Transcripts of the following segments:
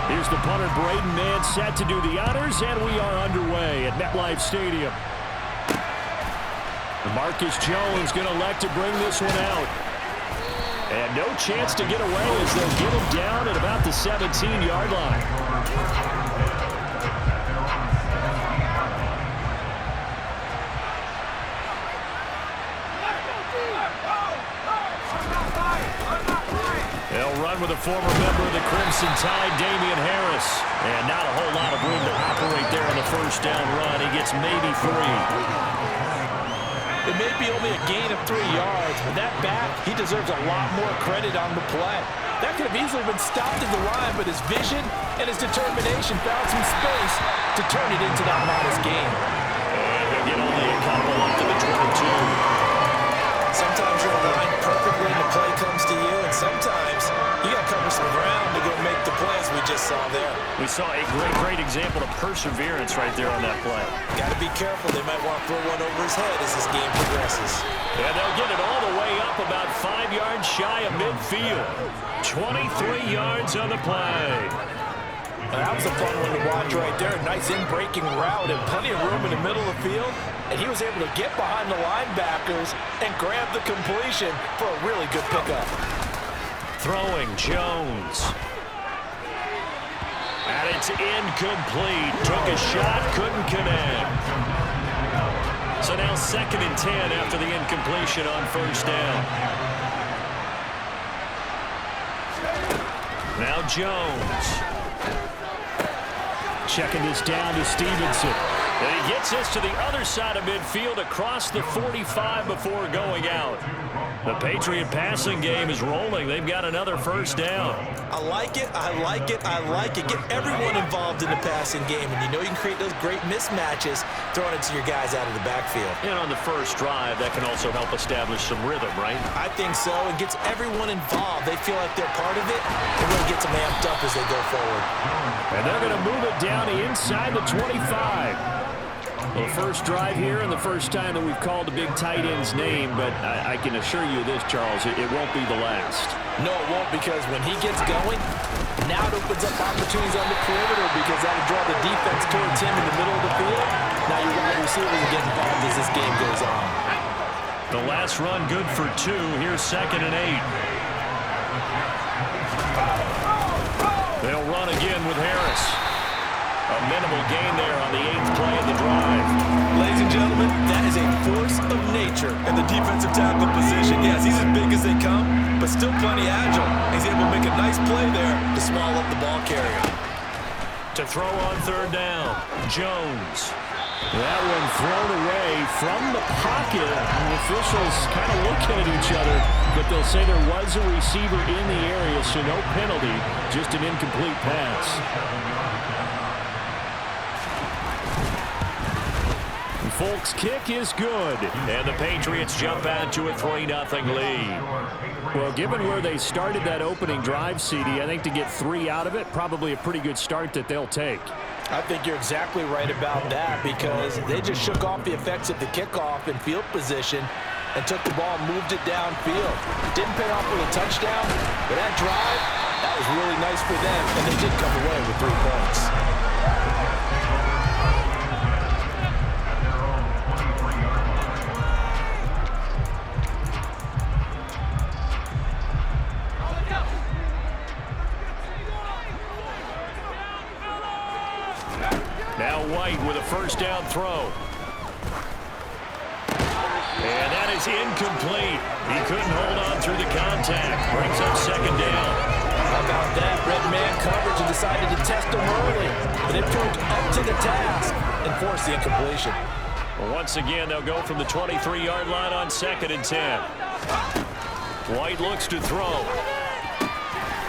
Here's the punter, Braden Mann, set to do the honors, and we are underway at MetLife Stadium. Marcus Jones going to elect to bring this one out. And no chance to get away as they'll get him down at about the 17-yard line. They'll run with a former member of the Crimson Tide, Damian Harris. And not a whole lot of room to operate there on the first down run. He gets maybe 3. It may be only a gain of 3 yards, but that back, he deserves a lot more credit on the play. That could have easily been stopped at the line, but his vision and his determination found some space to turn it into that modest gain. And he'll get only a couple up to the 22. Sometimes you're aligned perfectly and the play comes to you, and sometimes you got to cover some ground to go make the plays we just saw there. We saw a great example of perseverance right there on that play. Got to be careful. They might want to throw one over his head as this game progresses. And they'll get it all the way up about 5 yards shy of midfield. 23 yards on the play. That was a fun one to watch right there. A nice in-breaking route and plenty of room in the middle of the field. And he was able to get behind the linebackers and grab the completion for a really good pickup. Throwing Jones. And it's incomplete. Took a shot, couldn't connect. So now 2nd and 10 after the incompletion on first down. Now Jones. Checking this down to Stevenson. And he gets this to the other side of midfield across the 45 before going out. The Patriot passing game is rolling. They've got another first down. I like it. I like it. I like it. Get everyone involved in the passing game. And you know you can create those great mismatches throwing it to your guys out of the backfield. And on the first drive, that can also help establish some rhythm, right? I think so. It gets everyone involved. They feel like they're part of it. It really gets them amped up as they go forward. And they're going to move it down inside the 25. Well, the first drive here and the first time that we've called the big tight end's name, but I can assure you this, Charles, it won't be the last. No, it won't, because when he gets going, now it opens up opportunities on the perimeter because that'll draw the defense towards him in the middle of the field. Now your wide receivers will get involved as this game goes on. The last run good for 2. Here's 2nd and 8. They'll run again with Harris. A minimal gain there on the 8th play of the drive. Ladies and gentlemen, that is a force of nature in the defensive tackle position. Yes, he's as big as they come, but still plenty agile. He's able to make a nice play there to swallow up the ball carrier. To throw on 3rd down, Jones. That one thrown away from the pocket. The officials kind of looking at each other, but they'll say there was a receiver in the area, so no penalty, just an incomplete pass. Folk's kick is good, and the Patriots jump out to a 3-0 lead. Well, given where they started that opening drive, CD, I think to get 3 out of it, probably a pretty good start that they'll take. I think you're exactly right about that because they just shook off the effects of the kickoff in field position and took the ball and moved it downfield. Didn't pay off with a touchdown, but that drive, that was really nice for them, and they did come away with 3 points. Now White with a first down throw. And that is incomplete. He couldn't hold on through the contact. Brings up 2nd down. How about that? Red man coverage and decided to test him early. But it proved up to the task and forced the incompletion. Well, once again, they'll go from the 23-yard line on 2nd and 10. White looks to throw.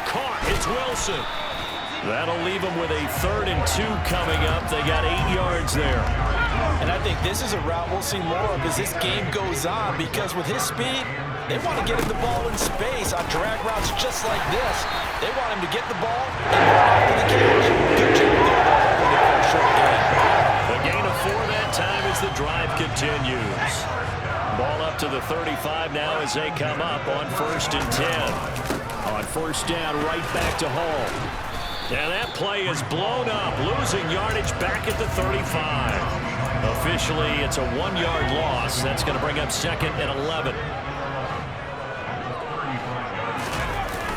Caught. It's Wilson. That'll leave them with a 3rd and 2 coming up. They got 8 yards there. And I think this is a route we'll see more of as this game goes on because with his speed, they want to get him the ball in space on drag routes just like this. They want him to get the ball and run after the catch. Good job there holding it for a short gain. A gain of 4 that time as the drive continues. Ball up to the 35 now as they come up on 1st and 10. On 1st down, right back to Hall. And that play is blown up, losing yardage back at the 35. Officially, it's a 1-yard loss. That's going to bring up 2nd and 11.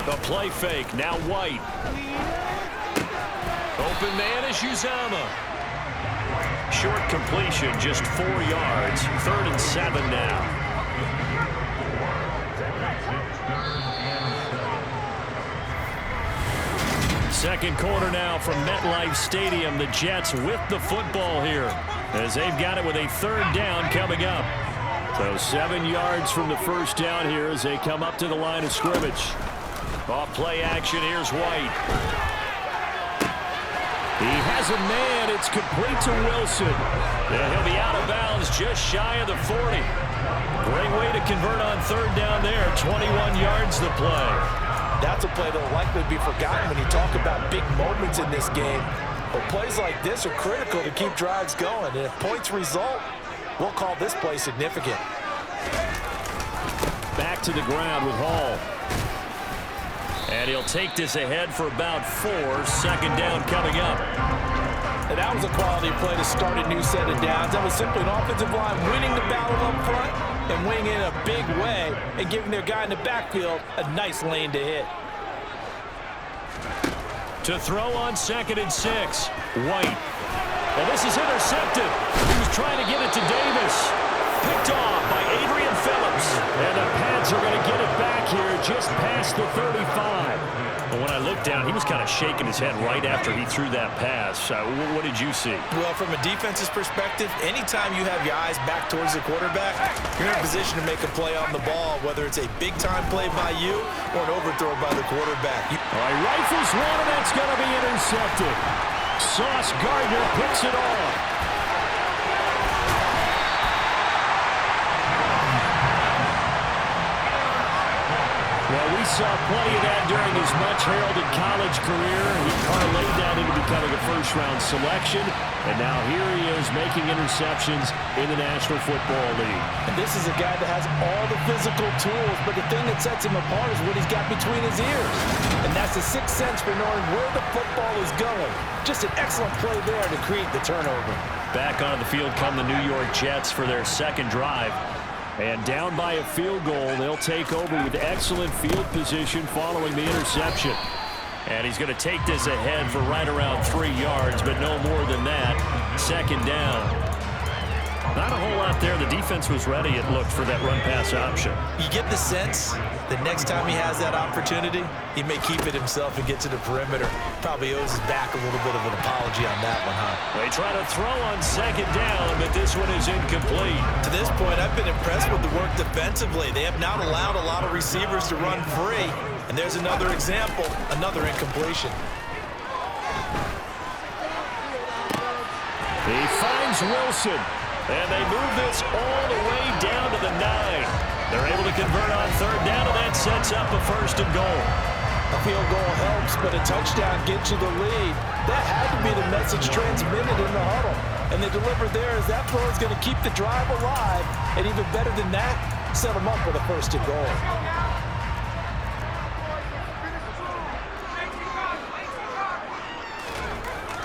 The play fake, now White. Open man is Uzama. Short completion, just 4 yards. 3rd and 7 now. Second quarter now from MetLife Stadium. The Jets with the football here as they've got it with a 3rd down coming up. So 7 yards from the first down here as they come up to the line of scrimmage. Off play action, here's White. He has a man. It's complete to Wilson. And he'll be out of bounds just shy of the 40. Great way to convert on 3rd down there. 21 yards the play. That's a play that will likely be forgotten when you talk about big moments in this game. But plays like this are critical to keep drives going. And if points result, we'll call this play significant. Back to the ground with Hall. And he'll take this ahead for about 4. 2nd down coming up. And that was a quality play to start a new set of downs. That was simply an offensive line winning the battle up front and winning in a big way and giving their guy in the backfield a nice lane to hit. To throw on 2nd and 6. White. Well, this is intercepted. He was trying to get it to Davis. Picked off by Adrian Phillips. And the Pats are going to get it back here just past the 35. But when I looked down, he was kind of shaking his head right after he threw that pass. What did you see? Well, from a defense's perspective, anytime you have your eyes back towards the quarterback, you're in a position to make a play on the ball, whether it's a big-time play by you or an overthrow by the quarterback. All right, rifles one, and that's going to be intercepted. Sauce Gardner picks it off. Well, we saw plenty of that during his much-heralded college career. He parlayed that into becoming a first-round selection, and now here he is making interceptions in the National Football League. And this is a guy that has all the physical tools, but the thing that sets him apart is what he's got between his ears. And that's the sixth sense for knowing where the football is going. Just an excellent play there to create the turnover. Back on the field come the New York Jets for their second drive. And down by a field goal, they'll take over with excellent field position following the interception. And he's going to take this ahead for right around 3 yards, but no more than that. 2nd down. Not a whole lot there. The defense was ready, it looked, for that run-pass option. You get the sense that next time he has that opportunity, he may keep it himself and get to the perimeter. Probably owes his back a little bit of an apology on that one, huh? They try to throw on 2nd down, but this one is incomplete. To this point, I've been impressed with the work defensively. They have not allowed a lot of receivers to run free. And there's another example, another incompletion. He finds Wilson. And they move this all the way down to the 9. They're able to convert on 3rd down, and that sets up a 1st and goal. A field goal helps, but a touchdown gets you the lead. That had to be the message transmitted in the huddle. And they delivered there as that throw is going to keep the drive alive. And even better than that, set them up with a 1st and goal.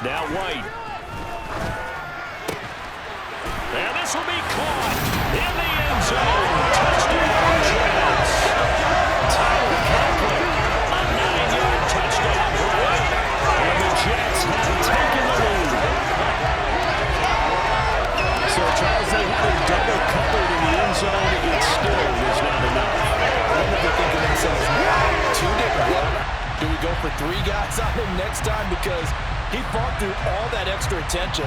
Now White. And this will be caught in the end zone. Touchdown, Jets. Tyler Conklin, a 9-yard touchdown drive. And the Jets have taken the lead. So, Charles, they had a double covered in the end zone. It still was not enough. I think they're thinking to themselves, two didn't work. Do we go for 3 guys on him next time? Because he fought through all that extra attention,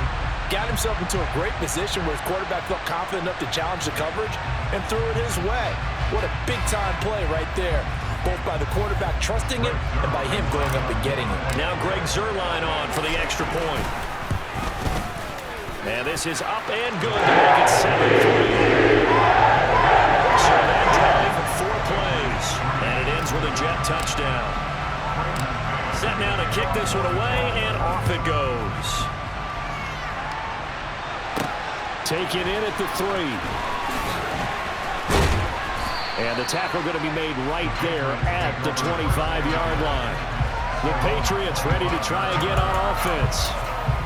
got himself into a great position where his quarterback felt confident enough to challenge the coverage and threw it his way. What a big-time play right there, both by the quarterback trusting it and by him going up and getting it. Now Greg Zuerlein on for the extra point. And this is up and good to make it 7-3. So that drive, 4 plays, and it ends with a Jet touchdown. Set now to kick this one away, and off it goes. Taken in at the 3. And the tackle going to be made right there at the 25-yard line. The Patriots ready to try again on offense.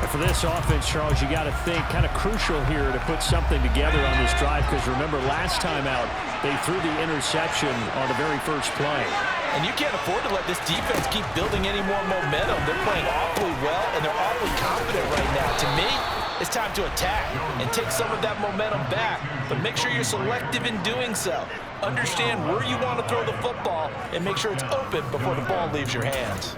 And for this offense, Charles, you got to think kind of crucial here to put something together on this drive, because remember last time out they threw the interception on the very first play. And you can't afford to let this defense keep building any more momentum. They're playing awfully well, and they're awfully confident right now. To me, it's time to attack and take some of that momentum back, but make sure you're selective in doing so. Understand where you want to throw the football and make sure it's open before the ball leaves your hands.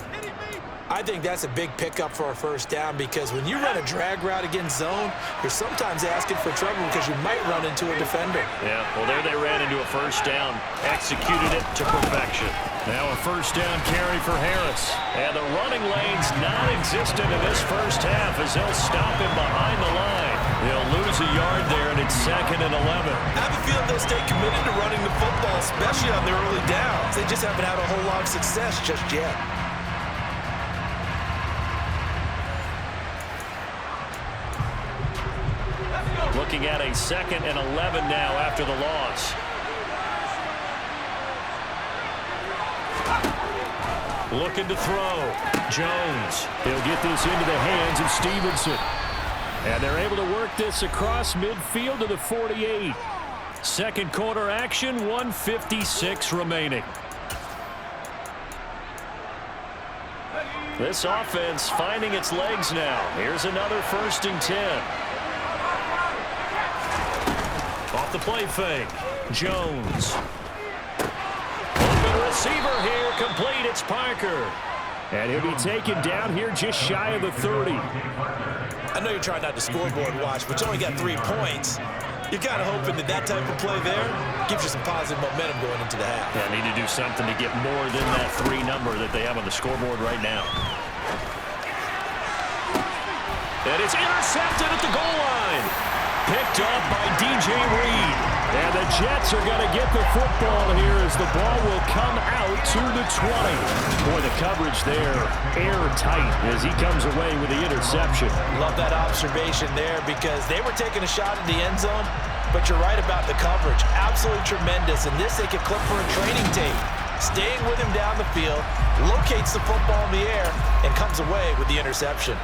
I think that's a big pickup for a first down, because when you run a drag route against zone, you're sometimes asking for trouble because you might run into a defender. Yeah, well, there they ran into a first down. Executed it to perfection. Now a first down carry for Harris. And the running lane's non-existent in this first half as they'll stop him behind the line. They'll lose a yard there, and it's 2nd and 11. I have a feeling they'll stay committed to running the football, especially on their early downs. They just haven't had a whole lot of success just yet. Looking at a 2nd and 11 now after the loss. Looking to throw. Jones. He'll get this into the hands of Stevenson. And they're able to work this across midfield to the 48. Second quarter action, 1:56 remaining. This offense finding its legs now. Here's another 1st and 10. Off the play fake. Jones. Open receiver here. Complete. It's Parker. And he'll be taken down here just shy of the 30. I know you're trying not to scoreboard watch, but you only got 3 points. You're kind of hoping that that type of play there gives you some positive momentum going into the half. Yeah, need to do something to get more than that 3 number that they have on the scoreboard right now. And it's intercepted at the goal line. Picked up by DJ Reed. And the Jets are going to get the football here as the ball will come out to the 20. Boy, the coverage there airtight as he comes away with the interception. Love that observation there, because they were taking a shot at the end zone, but you're right about the coverage. Absolutely tremendous. And this they could clip for a training tape. Staying with him down the field, locates the football in the air, and comes away with the interception.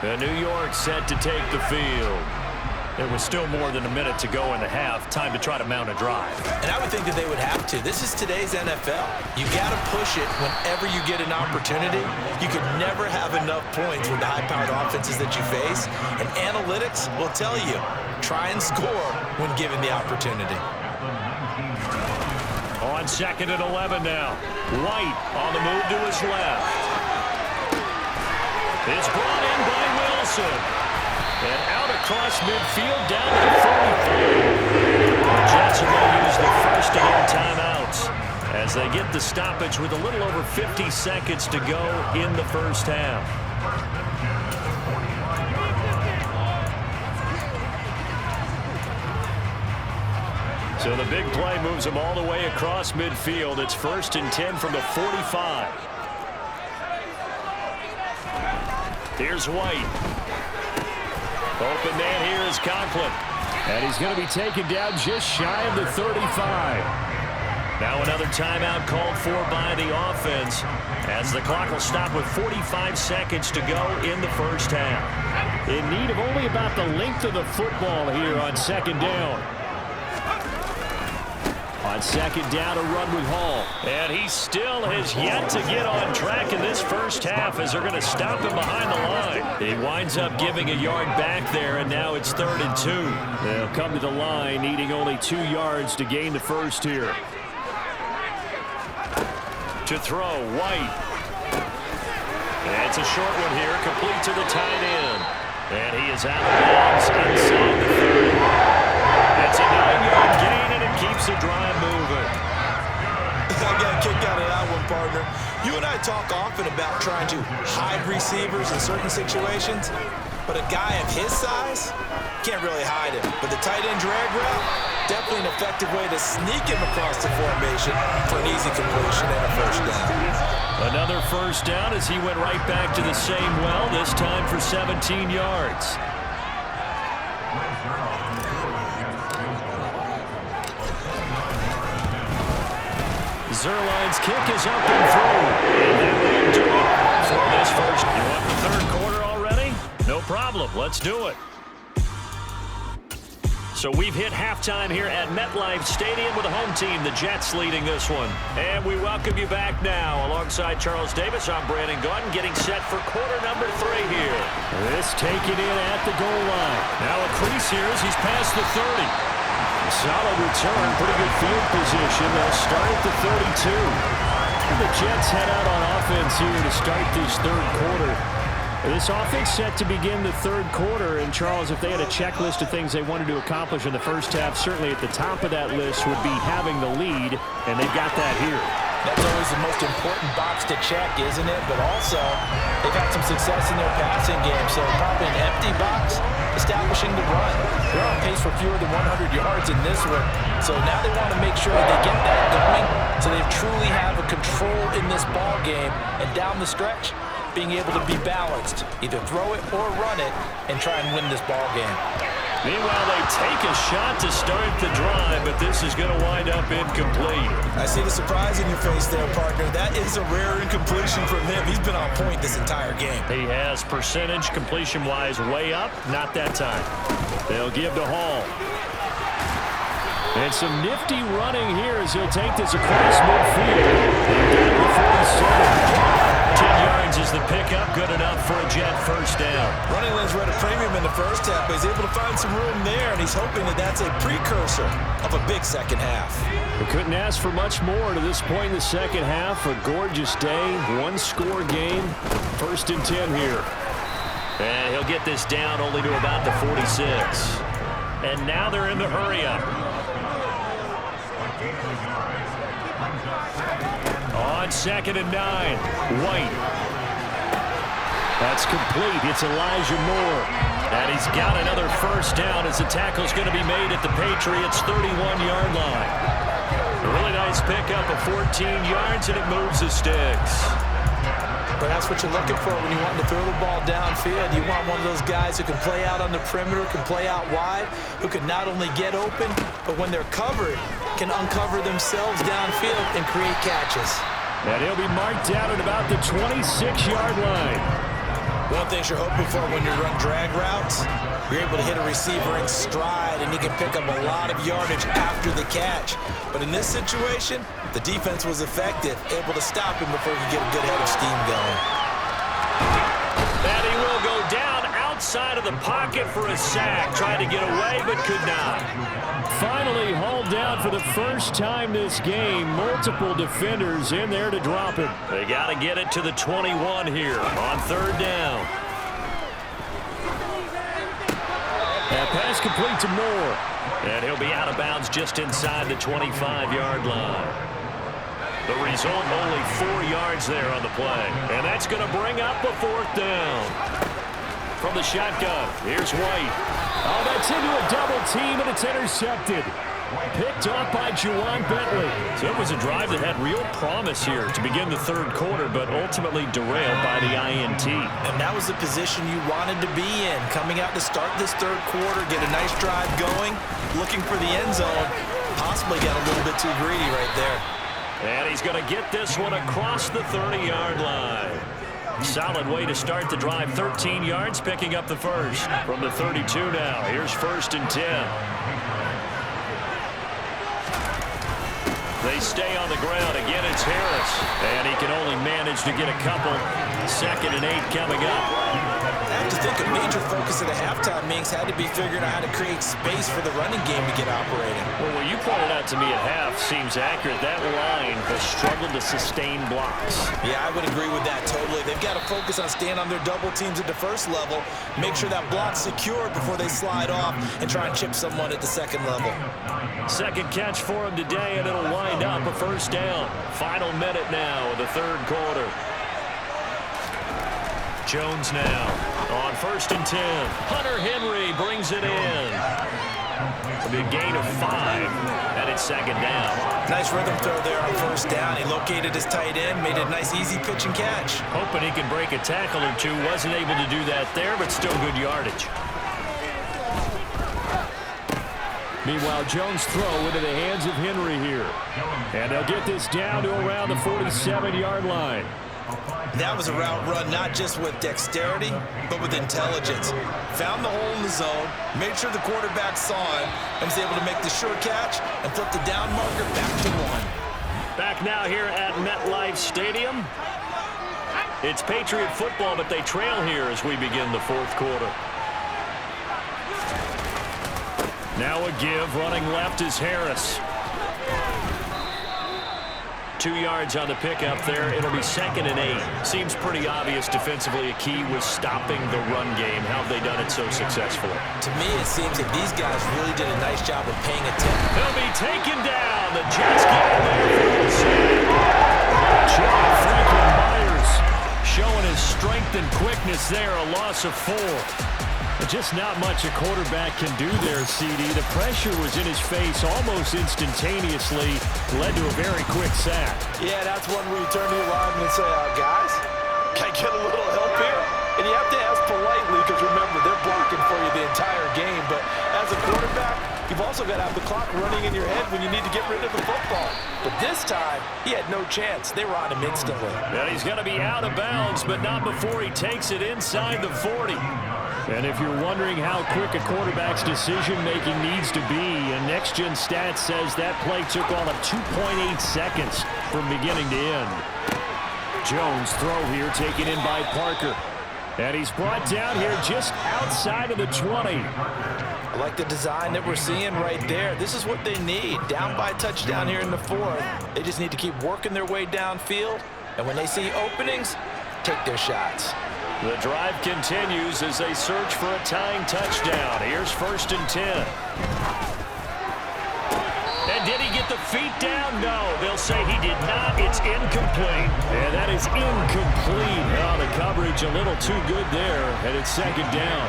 And New York set to take the field. There was still more than a minute to go in the half. Time to try to mount a drive. And I would think that they would have to. This is today's NFL. You got to push it whenever you get an opportunity. You can never have enough points with the high-powered offenses that you face. And analytics will tell you, try and score when given the opportunity. On 2nd and 11 now. White on the move to his left. It's brought in by Wilson. And out across midfield down to the 45. The Jets are going to use the first of their timeouts as they get the stoppage with a little over 50 seconds to go in the first half. So the big play moves them all the way across midfield. It's 1st and 10 from the 45. Here's White. Open man here is Conklin. And he's going to be taken down just shy of the 35. Now another timeout called for by the offense as the clock will stop with 45 seconds to go in the first half. In need of only about the length of the football here on 2nd down. On 2nd down, a run with Hall. And he still has yet to get on track in this first half as they're going to stop him behind the line. He winds up giving a yard back there, and now it's 3rd and 2. They'll come to the line, needing only 2 yards to gain the first here. To throw, White. And it's a short one here, complete to the tight end. And he is out of bounds inside the 30. It's a 9-yard gain, and it keeps the drive moving. I got a kick out of that one, partner. You and I talk often about trying to hide receivers in certain situations, but a guy of his size can't really hide him. But the tight end drag route, definitely an effective way to sneak him across the formation for an easy completion and a first down. Another first down as he went right back to the same well, this time for 17 yards. Zerline's kick is up and through. And that will do it Let's do it. So we've hit halftime here at MetLife Stadium with the home team, the Jets, leading this one. And we welcome you back now. Alongside Charles Davis, I'm Brandon Gaudin, getting set for quarter number 3 here. This taken in at the goal line. Now a crease here as he's past the 30. Solid return, pretty good field position. They'll start at the 32. And the Jets head out on offense here to start this third quarter. This offense set to begin the third quarter, and Charles, if they had a checklist of things they wanted to accomplish in the first half, certainly at the top of that list would be having the lead, and they've got that here. That's always the most important box to check, isn't it? But also, they've had some success in their passing game, so probably an empty box, establishing the run. They're on pace for fewer than 100 yards in this one, so now they want to make sure that they get that going, so they truly have a control in this ball game, and down the stretch, being able to be balanced, either throw it or run it, and try and win this ball game. Meanwhile, they take a shot to start the drive, but this is going to wind up incomplete. I see the surprise in your face there, partner. That is a rare incompletion from him. He's been on point this entire game. He has percentage completion-wise way up, not that time. They'll give to Hall. And some nifty running here as he'll take this across midfield. And down to the 47. 10 yards is the pickup, good enough for a Jet first down. Running lanes were at a premium in the first half, but he's able to find some room there, and he's hoping that that's a precursor of a big second half. We couldn't ask for much more to this point in the second half. A gorgeous day, one-score game, 1st and 10 here. And he'll get this down only to about the 46. And now they're in the hurry-up. On 2nd and 9, White. That's complete. It's Elijah Moore. And he's got another first down as the tackle's going to be made at the Patriots' 31-yard line. A really nice pickup of 14 yards, and it moves the sticks. But that's what you're looking for when you want to throw the ball downfield. You want one of those guys who can play out on the perimeter, can play out wide, who can not only get open, but when they're covered, can uncover themselves downfield and create catches. And he'll be marked down at about the 26-yard line. One of the things you're hoping for when you run drag routes, you're able to hit a receiver in stride, and he can pick up a lot of yardage after the catch. But in this situation, the defense was effective, able to stop him before he could get a good head of steam going. And he will go down outside of the pocket for a sack. Tried to get away, but could not. Finally hauled down for the first time this game. Multiple defenders in there to drop him. They got to get it to the 21 here on 3rd down. And pass complete to Moore. And he'll be out of bounds just inside the 25-yard line. The result, only 4 yards there on the play. And that's going to bring up a 4th down. From the shotgun, here's White. Oh, that's into a double team, and it's intercepted. Picked off by Juwan Bentley. So it was a drive that had real promise here to begin the third quarter, but ultimately derailed by the INT. And that was the position you wanted to be in. Coming out to start this third quarter, get a nice drive going, looking for the end zone. Possibly got a little bit too greedy right there. And he's going to get this one across the 30-yard line. Solid way to start the drive. 13 yards, picking up the first. From the 32 now, here's 1st and 10. They stay on the ground. Again, it's Harris. And he can only manage to get a couple. 2nd and 8 coming up. I have to think a major focus of the halftime meetings had to be figuring out how to create space for the running game to get operating. Well, what you pointed out to me at half seems accurate. That line has struggled to sustain blocks. Yeah, I would agree with that totally. They've got to focus on staying on their double teams at the first level, make sure that block's secure before they slide off and try and chip someone at the second level. Second catch for him today, and it'll wind up a first down. Final minute now of the third quarter. Jones now on 1st and 10. Hunter Henry brings it in. A big gain of 5, and it's 2nd down. Nice rhythm throw there on 1st down. He located his tight end, made a nice easy pitch and catch. Hoping he can break a tackle or two. Wasn't able to do that there, but still good yardage. Meanwhile, Jones' throw into the hands of Henry here. And they'll get this down to around the 47-yard line. That was a route run not just with dexterity, but with intelligence. Found the hole in the zone, made sure the quarterback saw him, and was able to make the sure catch and flip the down marker back to 1. Back now here at MetLife Stadium. It's Patriot football, but they trail here as we begin the fourth quarter. Now a give. Running left is Harris. 2 yards on the pickup there. It'll be 2nd and 8. Seems pretty obvious defensively a key was stopping the run game. How have they done it so successfully? To me, it seems that these guys really did a nice job of paying attention. They'll be taken down. The Jets get in there for the save. John Franklin Myers showing his strength and quickness there. A loss of 4. But just not much a quarterback can do there, CD. The pressure was in his face almost instantaneously. Led to a very quick sack. Yeah, that's one where you turn to your lineman and say, guys, can I get a little help here? And you have to ask politely because, remember, they're blocking for you the entire game. But as a quarterback, you've also got to have the clock running in your head when you need to get rid of the football. But this time, he had no chance. They were on him instantly. Well, he's going to be out of bounds, but not before he takes it inside the 40. And if you're wondering how quick a quarterback's decision-making needs to be, a next-gen stat says that play took all of 2.8 seconds from beginning to end. Jones throw here, taken in by Parker. And he's brought down here just outside of the 20. I like the design that we're seeing right there. This is what they need. Down by a touchdown here in the 4th. They just need to keep working their way downfield. And when they see openings, take their shots. The drive continues as they search for a tying touchdown. Here's 1st and 10. And did he get the feet down? No, they'll say he did not. It's incomplete. And that is incomplete. Oh, the coverage a little too good there, and it's 2nd down.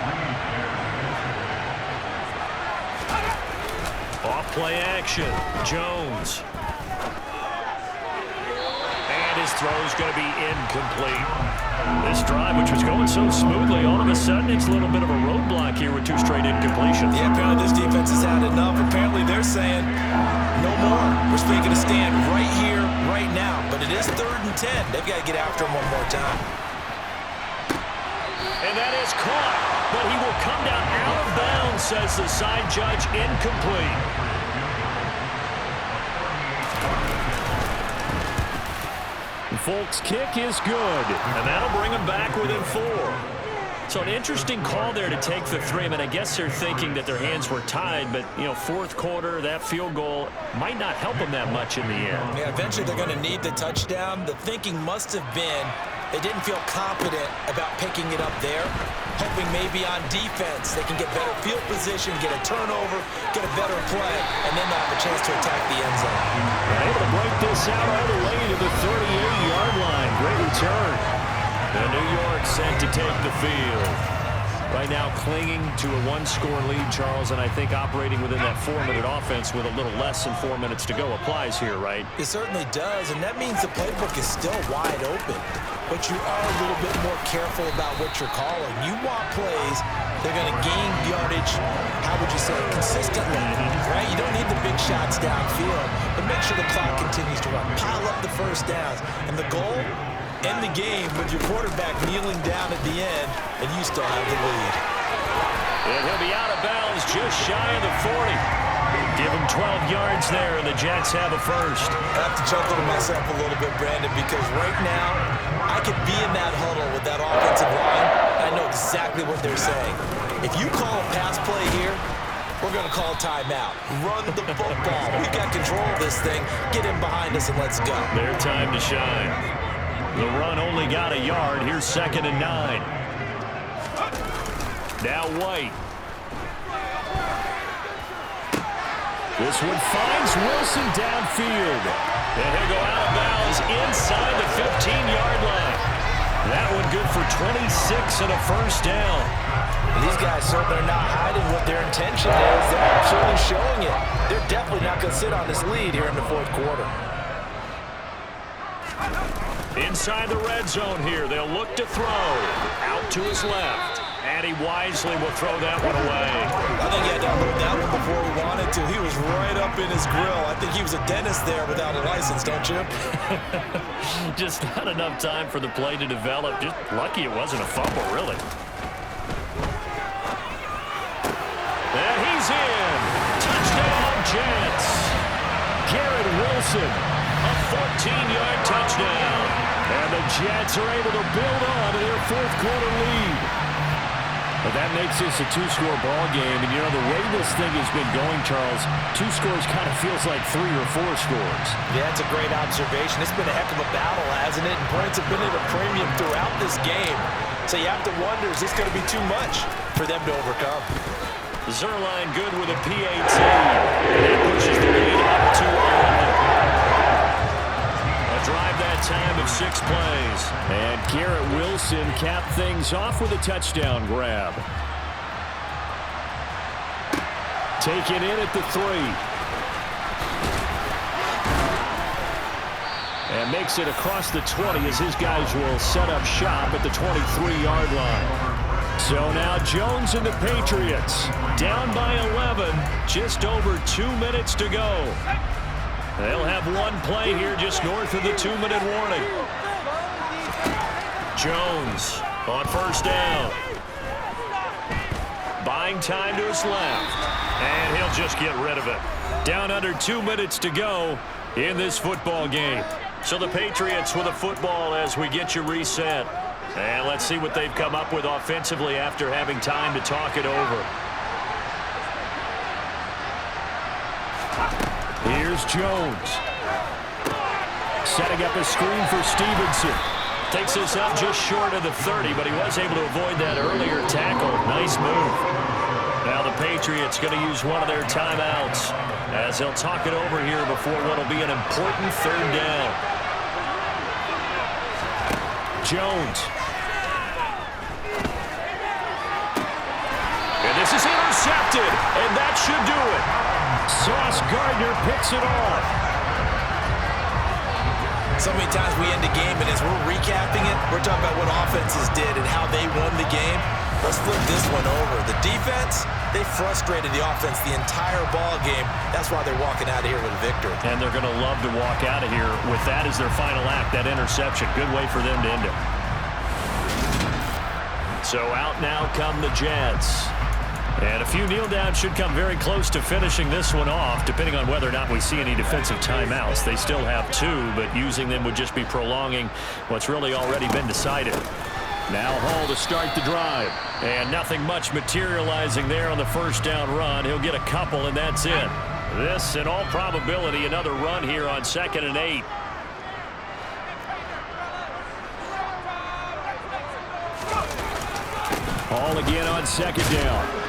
Off play action. Jones. And his throw's going to be incomplete. This drive, which was going so smoothly, all of a sudden it's a little bit of a roadblock here with 2 straight incompletions. Yeah, apparently this defense has had enough. Apparently they're saying, no more. We're making a stand right here, right now. But it is 3rd and 10. They've got to get after him one more time. And that is caught, but he will come down out of bounds, says the side judge, incomplete. Folks' kick is good, and that'll bring them back within 4. So an interesting call there to take the 3. I mean, I guess they're thinking that their hands were tied, but, you know, 4th quarter, that field goal might not help them that much in the end. Yeah, eventually they're going to need the touchdown. The thinking must have been they didn't feel confident about picking it up there, hoping maybe on defense they can get better field position, get a turnover, get a better play, and then they'll have a chance to attack the end zone. Able to break this out all the way to the 38-yard line. Great return. And New York set to take the field. Right now clinging to a 1-score lead, Charles, and I think operating within that 4-minute offense with a little less than 4 minutes to go applies here, right? It certainly does, and that means the playbook is still wide open. But you are a little bit more careful about what you're calling. You want plays, they're going to gain yardage, how would you say, consistently, right? You don't need the big shots downfield, but make sure the clock continues to run. Pile up the first downs. And the goal, end the game with your quarterback kneeling down at the end, and you still have the lead. And he'll be out of bounds just shy of the 40. Give him 12 yards there, and the Jets have a first. I have to chuckle to myself a little bit, Brandon, because right now, I could be in that huddle with that offensive line, and I know exactly what they're saying. If you call a pass play here, we're going to call timeout. Run the football. We've got control of this thing. Get in behind us and let's go. Their time to shine. The run only got a yard. Here's 2nd and 9. Now White. This one finds Wilson downfield. And he'll go out of bounds inside the 15-yard line. That one good for 26 and a first down. These guys certainly are not hiding what their intention is. They're absolutely showing it. They're definitely not going to sit on this lead here in the 4th quarter. Inside the red zone here. They'll look to throw. Out to his left. And he wisely will throw that one away. I think he had to unload that one before he wanted to. He was right up in his grill. I think he was a dentist there without a license, don't you? Just not enough time for the play to develop. Just lucky it wasn't a fumble, really. And he's in. Touchdown, Jets. Garrett Wilson, a 14-yard touchdown. And the Jets are able to build on to their fourth-quarter lead. But that makes this a two-score ball game. And, you know, the way this thing has been going, Charles, two scores kind of feels like 3 or 4 scores. Yeah, it's a great observation. It's been a heck of a battle, hasn't it? And points have been at a premium throughout this game. So you have to wonder, is this going to be too much for them to overcome? Zerline good with a PAT. And that pushes the lead up to 11. A drive that time of 6 plays. And Garrett Wilson capped things off with a touchdown grab. Taken in at the 3. And makes it across the 20 as his guys will set up shop at the 23-yard line. So now Jones and the Patriots down by 11, just over 2 minutes to go. They'll have one play here just north of the 2-minute warning. Jones on first down. Buying time to his left. And he'll just get rid of it. Down under 2 minutes to go in this football game. So the Patriots with a football as we get you reset. And let's see what they've come up with offensively after having time to talk it over. Here's Jones. Setting up a screen for Stevenson. Takes this up just short of the 30, but he was able to avoid that earlier tackle. Nice move. Now the Patriots going to use one of their timeouts as they'll talk it over here before what will be an important third down. Jones. And this is intercepted, and that should do it. Sauce Gardner picks it off. So many times we end the game, and as we're recapping it, we're talking about what offenses did and how they won the game. Let's flip this one over. The defense, they frustrated the offense the entire ball game. That's why they're walking out of here with a victory. And they're going to love to walk out of here with that as their final act, that interception. Good way for them to end it. So out now come the Jets. And a few kneel downs should come very close to finishing this one off, depending on whether or not we see any defensive timeouts. They still have 2, but using them would just be prolonging what's really already been decided. Now Hall to start the drive. And nothing much materializing there on the first down run. He'll get a couple, and that's it. This, in all probability, another run here on 2nd and 8. Hall again on 2nd down.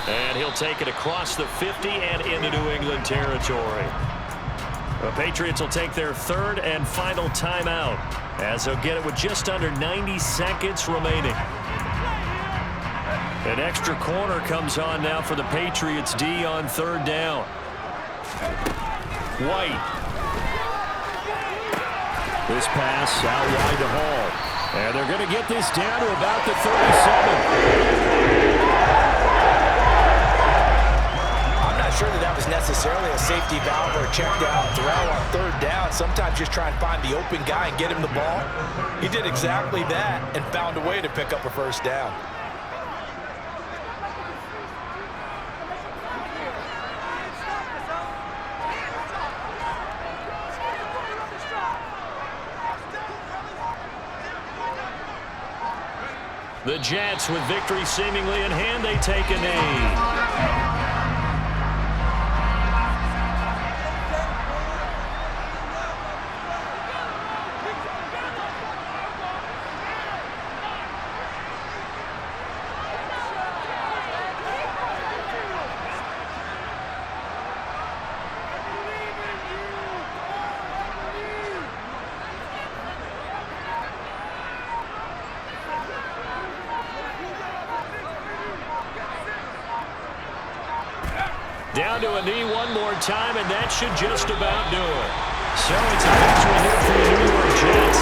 And he'll take it across the 50 and into New England territory. The Patriots will take their 3rd and final timeout as they'll get it with just under 90 seconds remaining. An extra corner comes on now for the Patriots D on 3rd down. White. This pass out wide to Hall. And they're going to get this down to about the 37. Sure that was necessarily a safety valve or a check down throw on 3rd down. Sometimes just try and find the open guy and get him the ball. He did exactly that and found a way to pick up a first down. The Jets with victory seemingly in hand, they take a knee. Down to a knee one more time, and that should just about do it. So it's a victory here for the New York Jets.